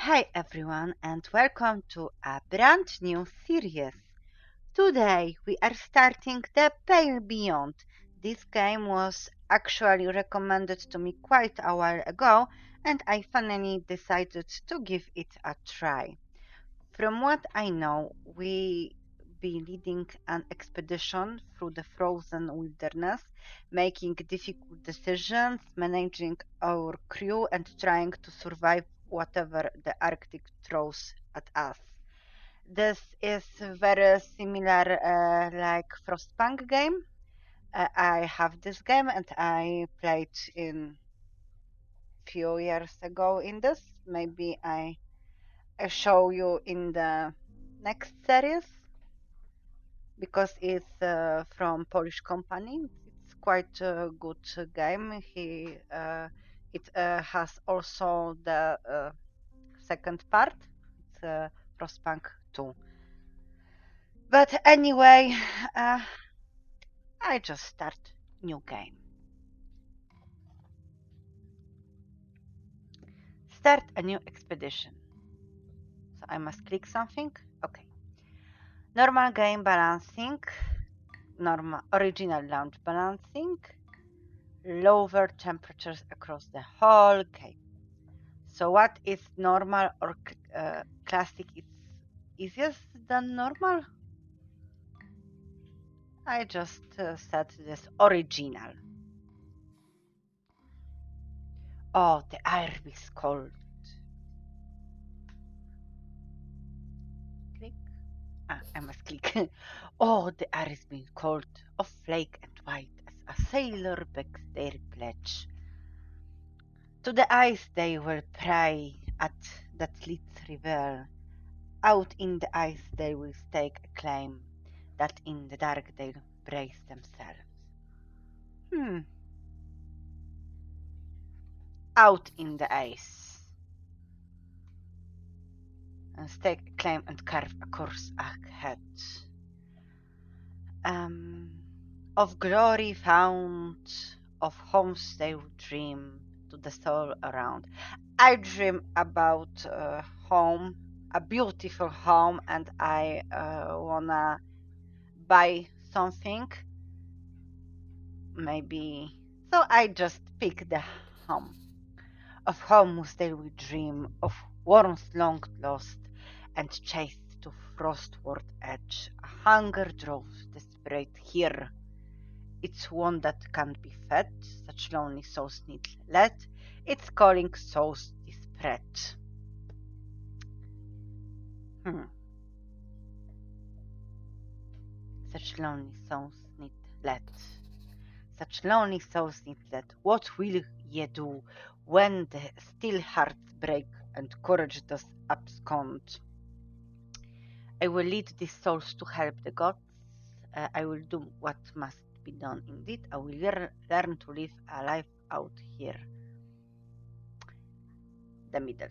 Hi everyone and welcome to a brand new series. Today we are starting the Pale Beyond. This game was actually recommended to me quite a while ago and I finally decided to give it a try. From what I know, we be leading an expedition through the frozen wilderness, making difficult decisions, managing our crew, and trying to survive whatever the Arctic throws at us. This is very similar like Frostpunk game. I have this game and I played in few years ago in this. Maybe I show you in the next series because it's from Polish company. It's quite a good game. It has also the second part. It's Frostpunk 2. But anyway, uh, I just start new game. Start a new expedition. So I must click something. Okay. Normal game balancing. Normal original launch balancing. Lower temperatures across the whole game. So what is normal or classic is easiest than normal? I just set this original. Oh, the air is cold. Click. I must click. Oh, the air is being cold, of flake and white, as a sailor begs their pledge. To the ice they will pray at that leads river. Out in the ice they will stake a claim, that in the dark they'll brace themselves. Out in the ice. And stake a claim and carve a course ahead. Of glory found, of homes they will dream, to the soul around. I dream about home, a beautiful home, and I wanna buy something. Maybe. So I just pick the home. Of homes they will dream, of warmth long lost, and chased to frostward edge. A hunger draws desperate here. It's one that can't be fed, such lonely souls need led. It's calling souls disparate. Such lonely souls need led. Such lonely souls need led. What will ye do when the still hearts break and courage does abscond? I will lead these souls to help the gods. I will do what must be done indeed. I will learn to live a life out here. The middle.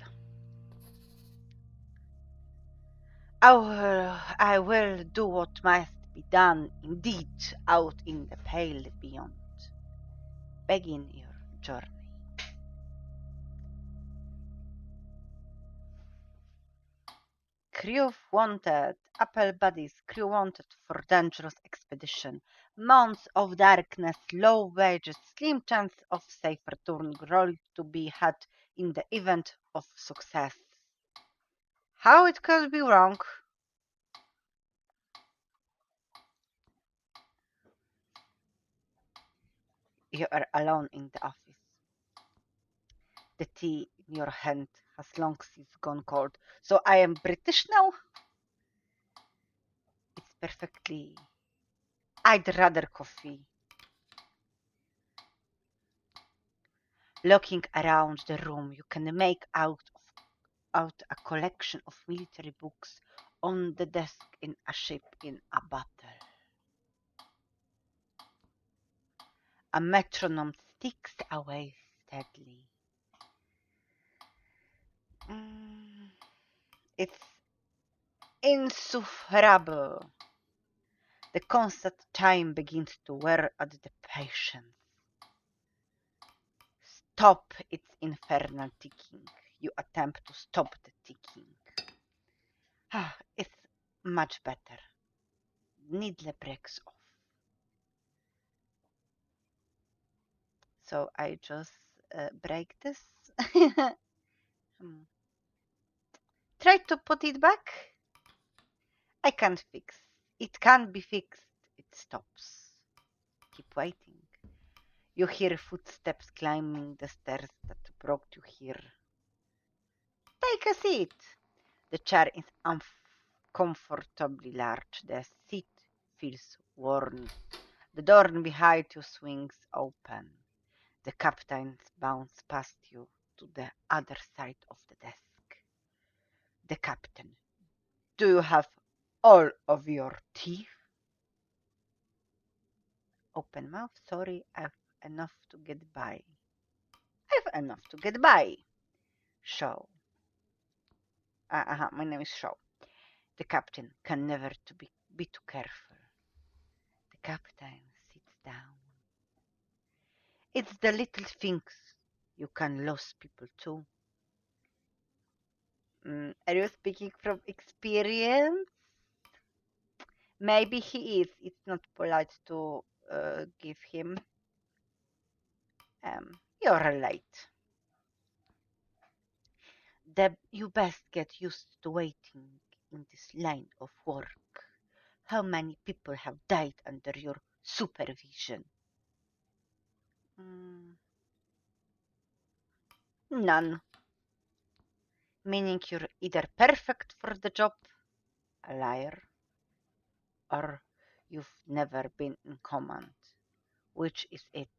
I will do what must be done indeed out in the pale beyond. Begin your journey. Crew wanted, Apple buddies, crew wanted for dangerous expedition. Months of darkness, low wages, slim chance of safe return, glory to be had in the event of success. How it could be wrong? You are alone in the office. The tea in your hand has long since gone cold. So I am British now? It's perfectly. I'd rather coffee. Looking around the room, you can make out a collection of military books on the desk in a ship in a battle. A metronome ticks away steadily. It's insufferable. The constant time begins to wear at the patience. Stop its infernal ticking. You attempt to stop the ticking. Ah, it's much better. Needle breaks off. So I just break this. Hmm. Try to put it back. I can't fix. It can't be fixed. It stops. Keep waiting. You hear footsteps climbing the stairs that brought you here. Take a seat. The chair is uncomfortably large. The seat feels worn. The door behind you swings open. The captain bounces past you to the other side of the desk. The captain. Do you have all of your teeth? Open mouth. Sorry, I've enough to get by. I've enough to get by. Show. My name is Shaw. The captain can never be too careful. The captain sits down. It's the little things you can lose people to. Are you speaking from experience? Maybe he is. It's not polite to give him. You're late. You best get used to waiting in this line of work. How many people have died under your supervision? Mm, none. Meaning you're either perfect for the job, a liar, or you've never been in command. Which is it?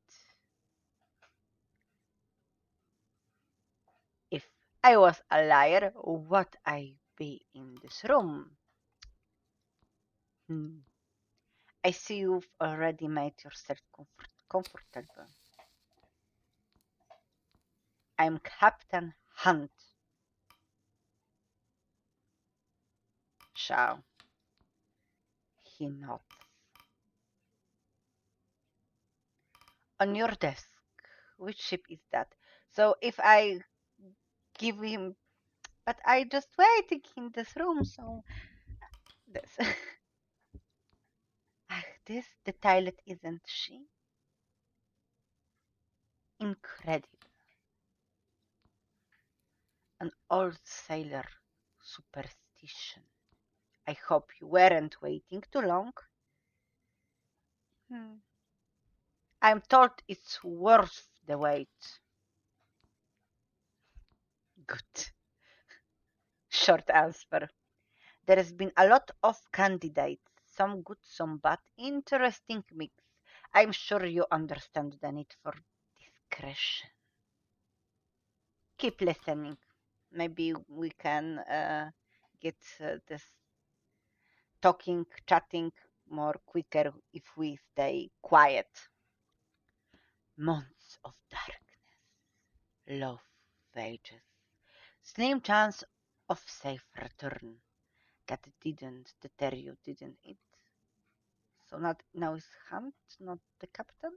If I was a liar, would I be in this room? Hmm. I see you've already made yourself comfortable. I'm Captain Hunt. Shaw. He nods. On your desk. Which ship is that? So if I give him, but I just waiting in this room, so this. This the toilet isn't she? Incredible. An old sailor superstition. I hope you weren't waiting too long. Hmm. I'm told it's worth the wait. Good. Short answer. There has been a lot of candidates, some good, some bad. Interesting mix. I'm sure you understand the need for discretion. Keep listening. Maybe we can get this talking, chatting more quicker if we stay quiet. Months of darkness, love wages, slim chance of safe return. That didn't deter you, didn't it? So not now is Hunt, not the captain.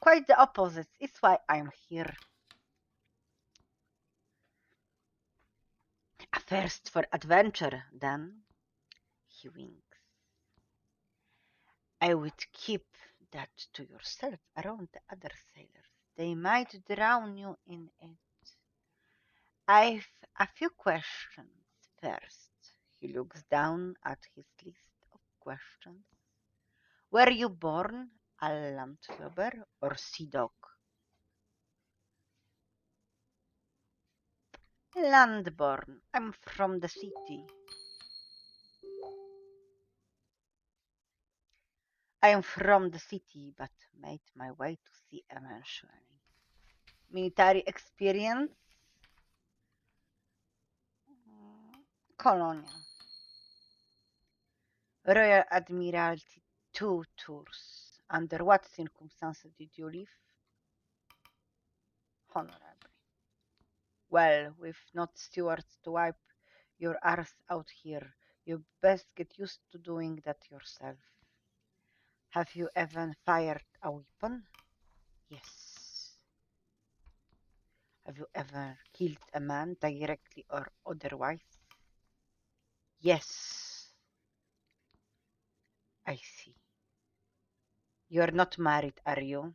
Quite the opposite. It's why I'm here. A thirst for adventure, then. He winks. I would keep that to yourself around the other sailors. They might drown you in it. I've a few questions first. He looks down at his list of questions. Were you born a landlubber or sea dog? Landborn. I'm from the city. I'm from the city, but made my way to sea eventually. Military experience? Colonial. Royal Admiralty 2 tours. Under what circumstances did you leave? Honorably. Well, with not stewards to wipe your arse out here, you best get used to doing that yourself. Have you ever fired a weapon? Yes. Have you ever killed a man directly or otherwise? Yes. I see. You're not married, are you?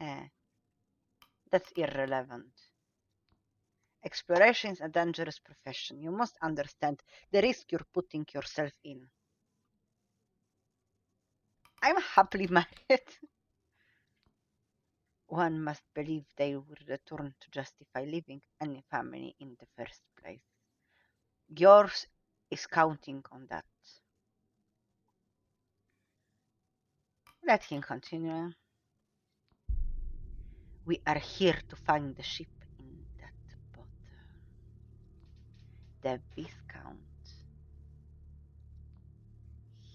Eh, that's irrelevant. Exploration is a dangerous profession. You must understand the risk you're putting yourself in. I'm happily married. One must believe they will return to justify leaving any family in the first place. Yours is counting on that. Let him continue. We are here to find the ship in that boat. The Viscount.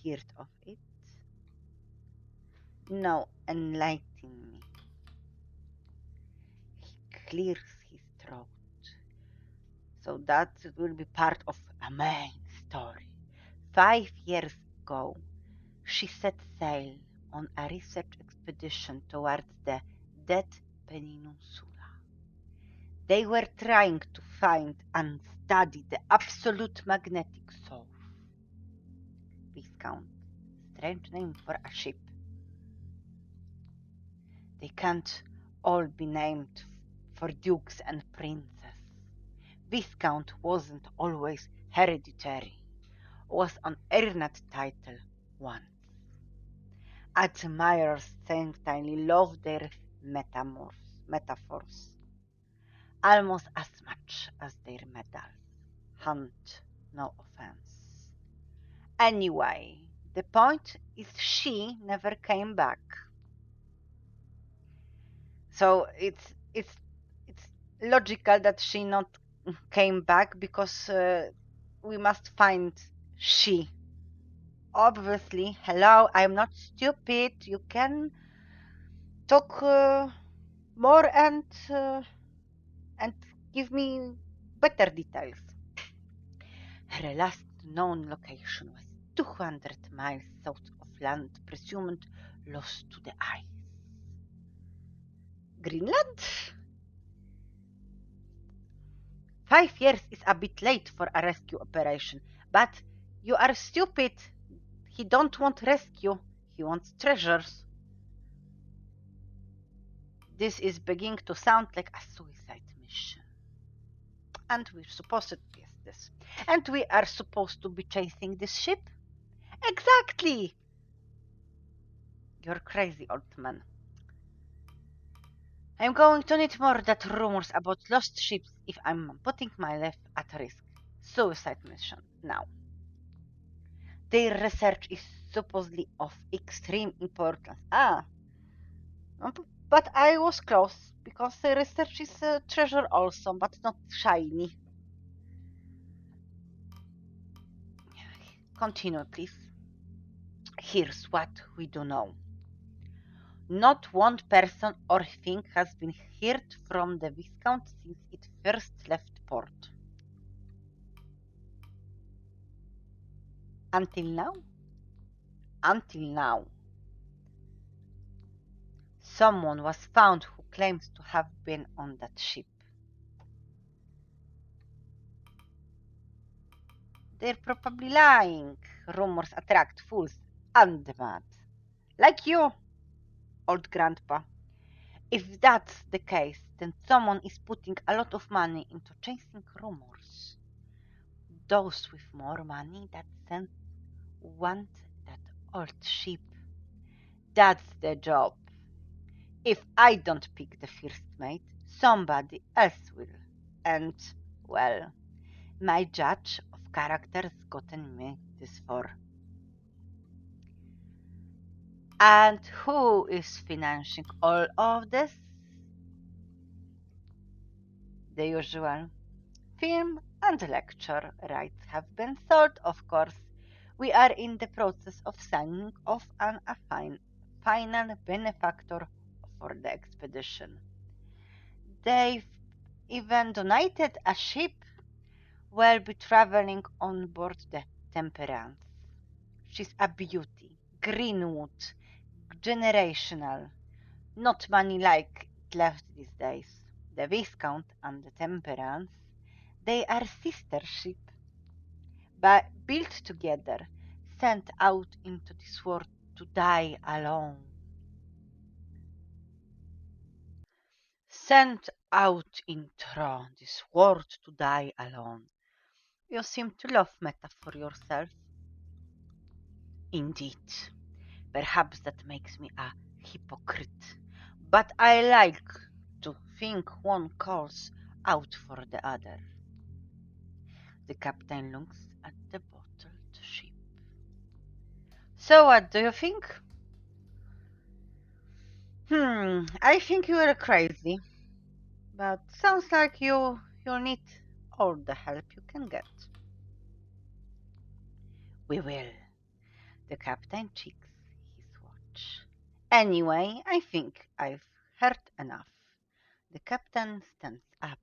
Heard of it? No, enlighten me. He clears his throat. So that will be part of a main story. 5 years ago, she set sail on a research expedition towards the Dead Peninsula. They were trying to find and study the absolute magnetic source. Viscount, strange name for a ship. They can't all be named for dukes and princes. Viscount wasn't always hereditary, was an earned title once. Admirers certainly love their metaphors almost as much as their medals. Hunt, no offense. Anyway, the point is she never came back. So it's logical that she not came back because we must find she. Obviously, hello, I'm not stupid. You can talk more and give me better details. Her last known location was 200 miles south of land, presumed lost to the ice. Greenland? 5 years is a bit late for a rescue operation, but you are stupid. He don't want rescue. He wants treasures. This is beginning to sound like a suicide mission. And we're supposed to yes, this. And we are supposed to be chasing this ship? Exactly! You're crazy, old man. I'm going to need more that rumors about lost ships if I'm putting my life at risk. Suicide mission now. Their research is supposedly of extreme importance. But I was close, because the research is a treasure also, but not shiny. Continue, please. Here's what we do know. Not one person or thing has been heard from the Viscount since it first left port. Until now? Until now. Someone was found who claims to have been on that ship. They're probably lying. Rumors attract fools and mad. Like you, old grandpa. If that's the case, then someone is putting a lot of money into chasing rumors. Those with more money that sense want that old ship. That's the job. If I don't pick the first mate, somebody else will. And, well, my judge of character's gotten me this far. And who is financing all of this? The usual. Film and lecture rights have been sold, of course. We are in the process of signing off on a final benefactor for the expedition. They've even donated a ship. We'll be traveling on board the Temperance. She's a beauty, Greenwood, generational, not money like it left these days. The Viscount and the Temperance, they are sister ship, but built together, sent out into this world to die alone. Sent out into this world to die alone. You seem to love metaphor yourself. Indeed. Perhaps that makes me a hypocrite. But I like to think one calls out for the other. The captain looks at the bottled ship. So what do you think? I think you are crazy. But sounds like you'll need all the help you can get. We will. The captain checks his watch. Anyway, I think I've heard enough. The captain stands up.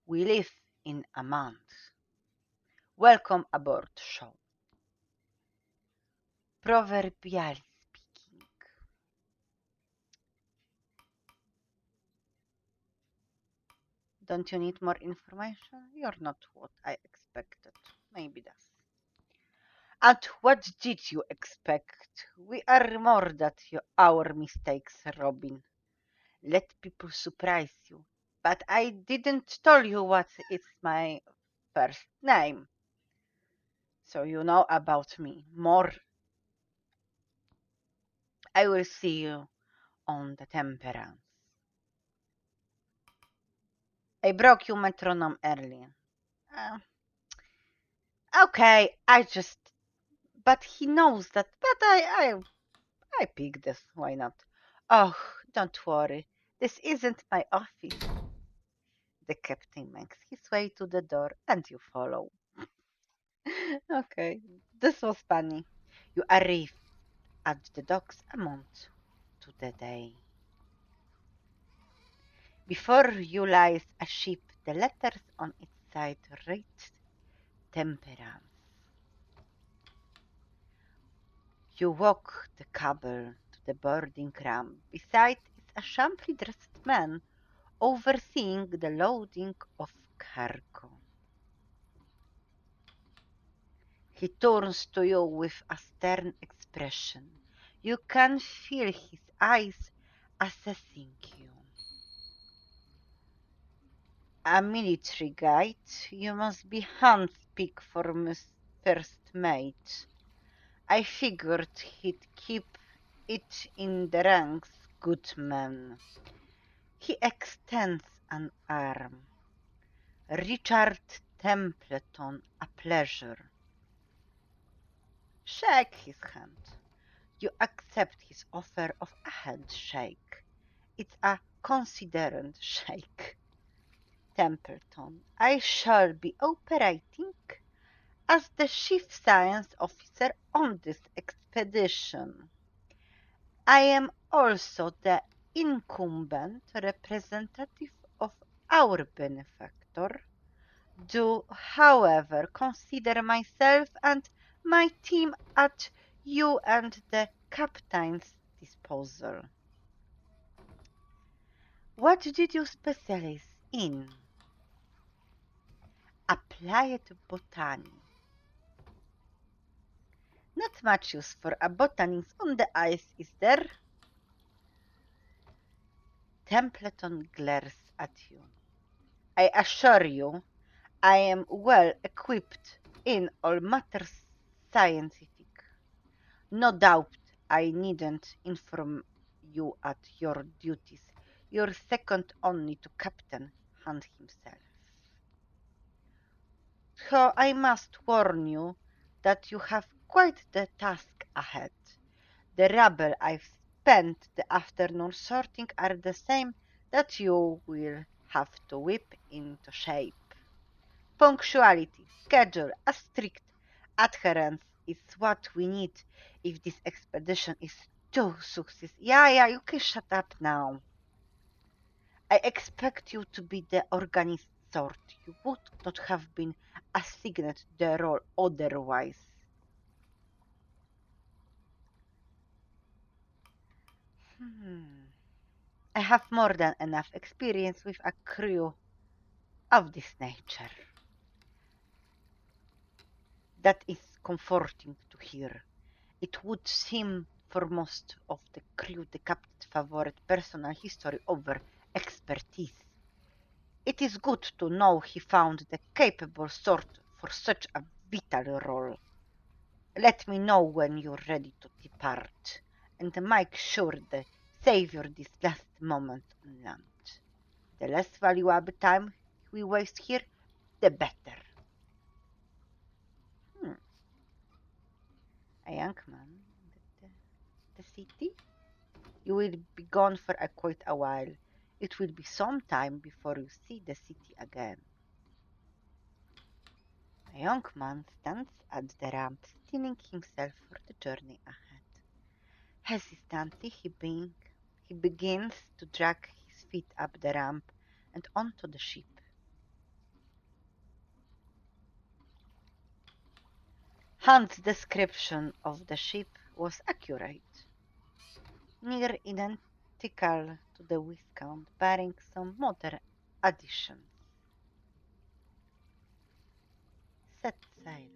We leave in a month. Welcome aboard shop. Proverbially speaking. Don't you need more information? You're not what I expected. Maybe that's. And what did you expect? We are more than our mistakes, Robin. Let people surprise you. But I didn't tell you what is my first name. So you know about me more. I will see you on the Temperance. I broke your metronome earlier. Uh, okay, but he knows that, but I picked this, why not? Oh, don't worry, this isn't my office. The captain makes his way to the door and you follow. Okay, this was funny. You arrive at the docks a month to the day. Before you lies a ship, the letters on its side read Temperance. You walk the cable to the boarding ramp. Beside is a shampily dressed man overseeing the loading of cargo. He turns to you with a stern expression. You can feel his eyes assessing you. A military guide, you must be handpicked for first mate. I figured he'd keep it in the ranks, good man. He extends an arm. Richard Templeton, a pleasure. Shake his hand. You accept his offer of a handshake. It's a considerate shake. Templeton, I shall be operating as the chief science officer on this expedition. I am also the incumbent representative of our benefactor. Do, however, consider myself and my team at you and the captain's disposal. What did you specialize in? Applied botany. Not much use for a botanist on the ice, is there? Templeton glares at you. I assure you, I am well equipped in all matters scientific. No doubt I needn't inform you at your duties. You're second only to Captain Hunt himself. So I must warn you that you have quite the task ahead. The rubble I've spent the afternoon sorting are the same that you will have to whip into shape. Punctuality, schedule, a strict adherence is what we need if this expedition is to succeed. Yeah, you can shut up now. I expect you to be the organist sort. You would not have been assigned the role otherwise. Hmm. I have more than enough experience with a crew of this nature. That is comforting to hear. It would seem for most of the crew the captain's favorite personal history over expertise. It is good to know he found the capable sort for such a vital role. Let me know when you're ready to depart, and make sure to savor this last moment on land. The less valuable time we waste here, the better. Hmm. A young man in the city? You will be gone for quite a while. It will be some time before you see the city again. A young man stands at the ramp, steeling himself for the journey ahead. Hesitantly, he begins to drag his feet up the ramp and onto the ship. Hunt's description of the ship was accurate, near identical to the Viscount, barring some modern additions. Set sail.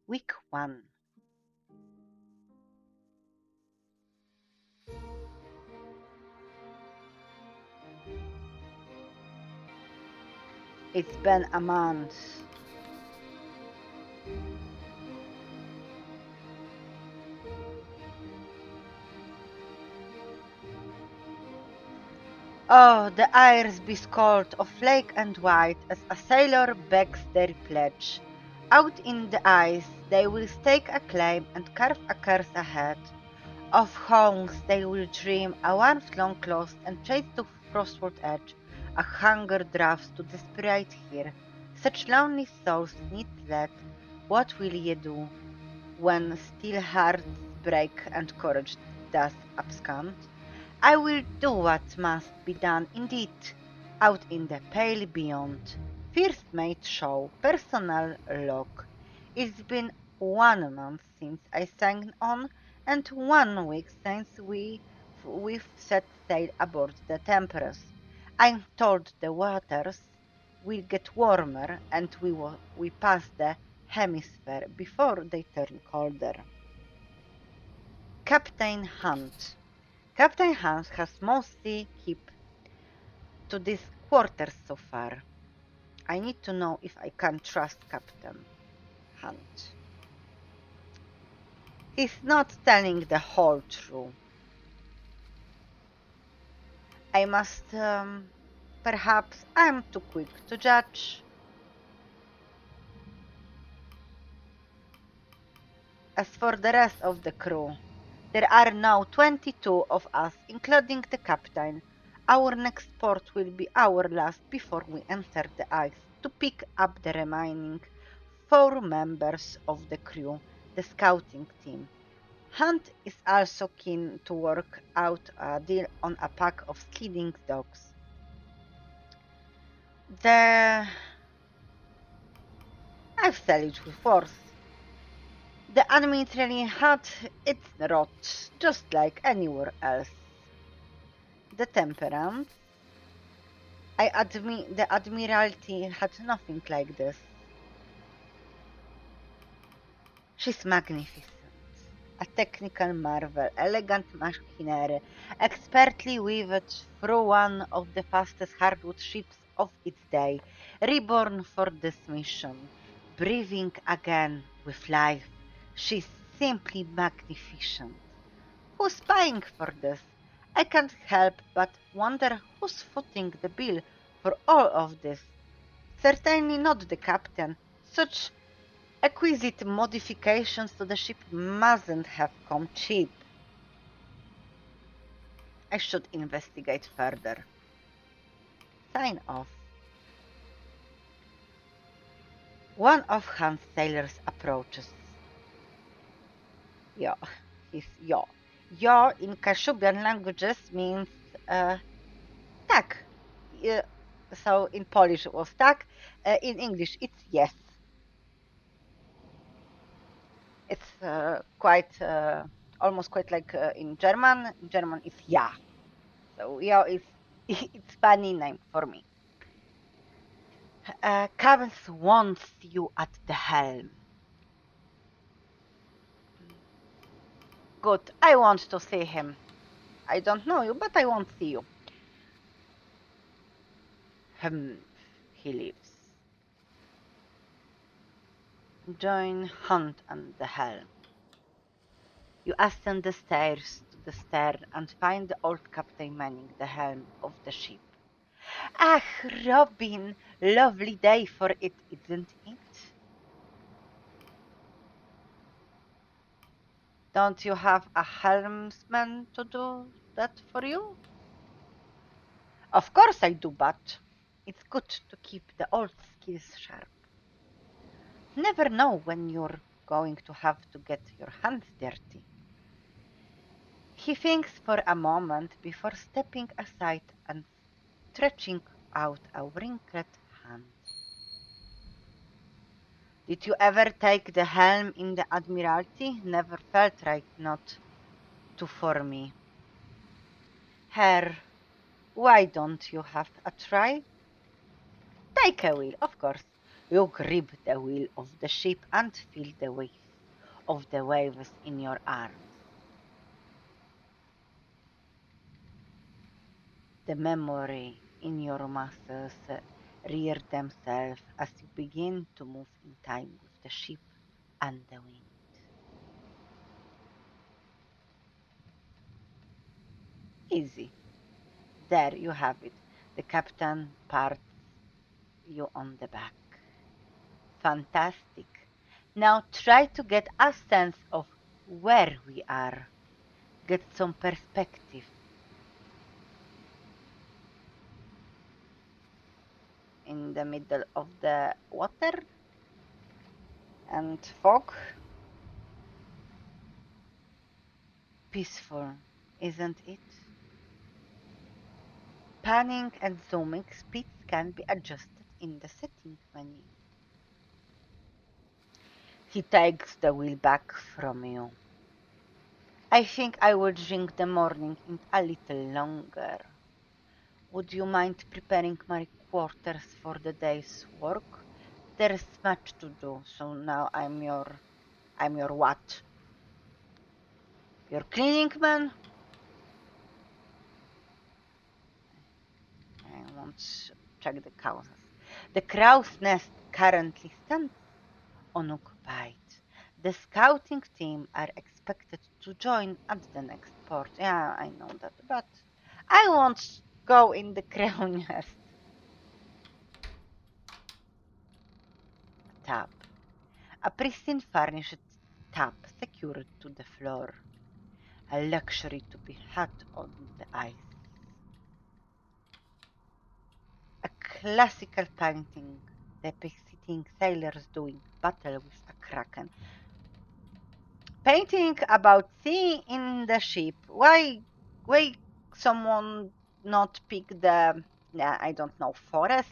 Week 1. It's been a month. Oh, the iris be scold of flake and white as a sailor begs their pledge. Out in the ice they will stake a claim and carve a curse ahead. Of homes they will dream, a warmth long lost and chase to frostward edge. A hunger drafts to desperate here. Such lonely souls need led. What will ye do when still hearts break and courage does abscond? I will do what must be done indeed, out in the pale beyond. First mate show, personal log. It's been 1 month since I signed on, and 1 week since we've set sail aboard the Temperance. I'm told the waters will get warmer, and we pass the hemisphere before they turn colder. Captain Hunt. Captain Hunt has mostly kept to this quarter so far. I need to know if I can trust Captain Hunt. He's not telling the whole truth. I must, perhaps I'm too quick to judge. As for the rest of the crew, there are now 22 of us, including the captain. Our next port will be our last before we enter the ice to pick up the remaining 4 members of the crew, the scouting team. Hunt is also keen to work out a deal on a pack of skidding dogs. The I've said it before. The admiralty had its rot, just like anywhere else. The Temperance. I admit the Admiralty had nothing like this. She's magnificent. A technical marvel, elegant machinery, expertly weaved through one of the fastest hardwood ships of its day, reborn for this mission, breathing again with life. She's simply magnificent. Who's paying for this? I can't help but wonder who's footing the bill for all of this. Certainly not the captain. Such exquisite modifications to the ship mustn't have come cheap. I should investigate further. Sign off. One of Hans' sailors approaches. Ja, he's ja. Ja in Kashubian languages means tak. Uh, so in Polish it was tak. In English it's yes. It's quite almost quite like in German. In German is ja. So ja is it's funny name for me. Cavs wants you at the helm. Good. I want to see him. I don't know you, but I won't see you. He leaves. Join Hunt and the helm. You ascend the stairs to the stern and find the old captain manning the helm of the ship. Ah, Robin, lovely day for it, isn't it? Don't you have a helmsman to do that for you? Of course I do, but it's good to keep the old skills sharp. Never know when you're going to have to get your hands dirty. He thinks for a moment before stepping aside and stretching out a wrinkled hand. Did you ever take the helm in the Admiralty? Never felt right not to for me. Herr, why don't you have a try? Take a wheel, of course. You grip the wheel of the ship and feel the weight of the waves in your arms. The memory in your muscles rear themselves as you begin to move in time with the ship and the wind. Easy. There you have it. The captain pats you on the back. Fantastic. Now try to get a sense of where we are. Get some perspective. In the middle of the water and fog. Peaceful, isn't it? Panning and zooming speeds can be adjusted in the setting menu. He takes the wheel back from you. I think I will drink the morning in a little longer. Would you mind preparing my quarters for the day's work? There's much to do, so now I'm your what? Your cleaning man? I won't check the causes. The crow's nest currently stands unoccupied. The scouting team are expected to join at the next port. Yeah, I know that, but I won't go in the crow nest. Tap. A pristine furnished tap secured to the floor. A luxury to be had on the ice. A classical painting depicting sailors doing battle with a kraken. Painting about sea in the ship. Why someone not pick the I don't know, forest?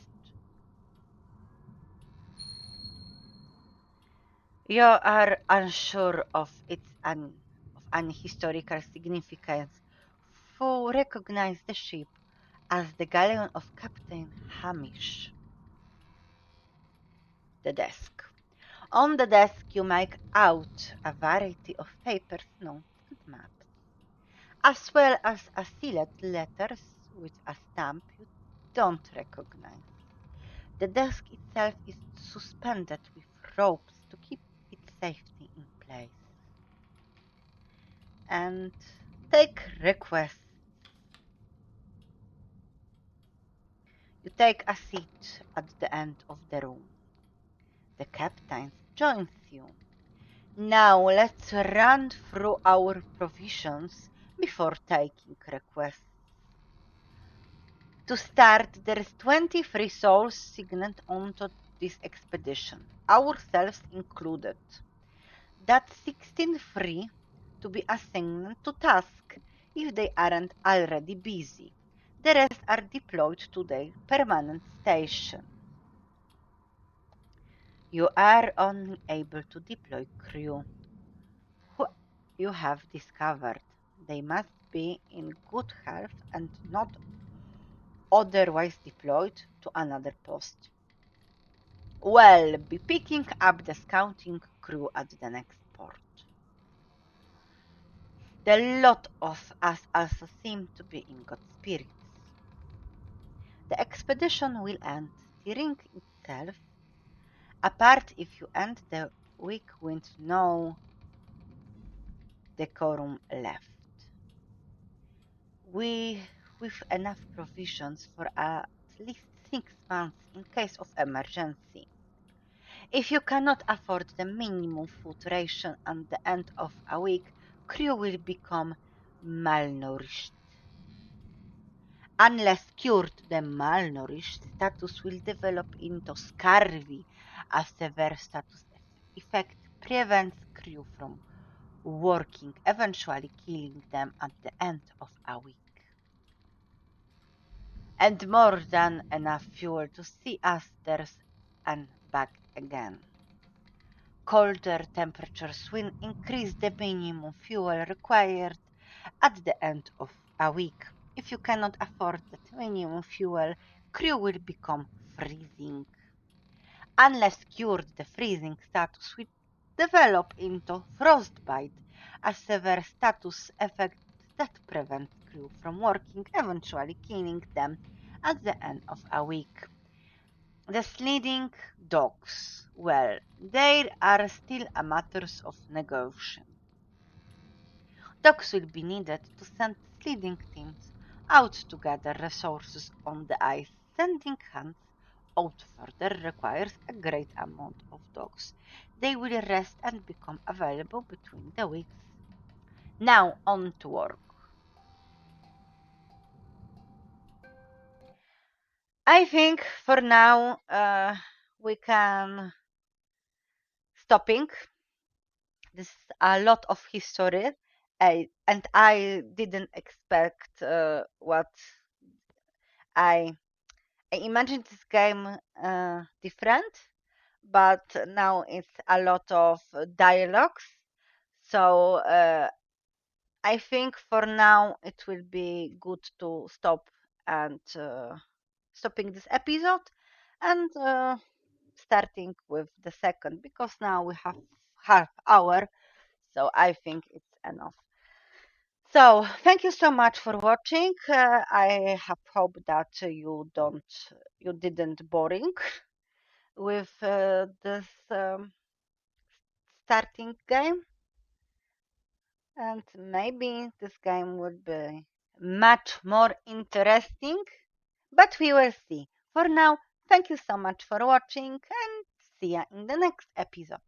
You are unsure of of any historical significance. Who recognize the ship as the galleon of Captain Hamish. The desk. On the desk you make out a variety of papers, notes and maps, as well as a sealed letters with a stamp you don't recognize. The desk itself is suspended with ropes to keep its safety in place. And take requests. You take a seat at the end of the room. The captain joins you. Now let's run through our provisions before taking requests. To start, there's 23 souls signed onto this expedition, ourselves included. That's 16 free to be assigned to task if they aren't already busy. The rest are deployed to their permanent station. You are only able to deploy crew. Who you have discovered. They must be in good health and not otherwise deployed to another post. We'll be picking up the scouting crew at the next port. The lot of us also seem to be in good spirits. The expedition will end, steering itself, apart if you end the week with no decorum left. With enough provisions for at least 6 months in case of emergency. If you cannot afford the minimum food ration at the end of a week, crew will become malnourished. Unless cured, the malnourished status will develop into scurvy. A severe status effect prevents crew from working, eventually killing them at the end of a week. And more than enough fuel to see us there and back again. Colder temperatures will increase the minimum fuel required at the end of a week. If you cannot afford that minimum fuel, crew will become freezing. Unless cured, the freezing status will develop into frostbite, a severe status effect that prevents crew from working, eventually killing them at the end of a week. The sledding dogs, well, they are still a matters of negotiation. Dogs will be needed to send sledding teams out to gather resources on the ice. Sending hands out further requires a great amount of dogs. They will rest and become available between the weeks. Now on to work. I think for now we can stopping. This is a lot of history, and I didn't expect what I I imagined this game different, but now it's a lot of dialogues. So I think for now it will be good to stop and stopping this episode and starting with the second because now we have half hour, so I think it's enough. So thank you so much for watching. I have hope that you didn't boring with this starting game, and maybe this game would be much more interesting, but we will see. For now, thank you so much for watching and see ya in the next episode.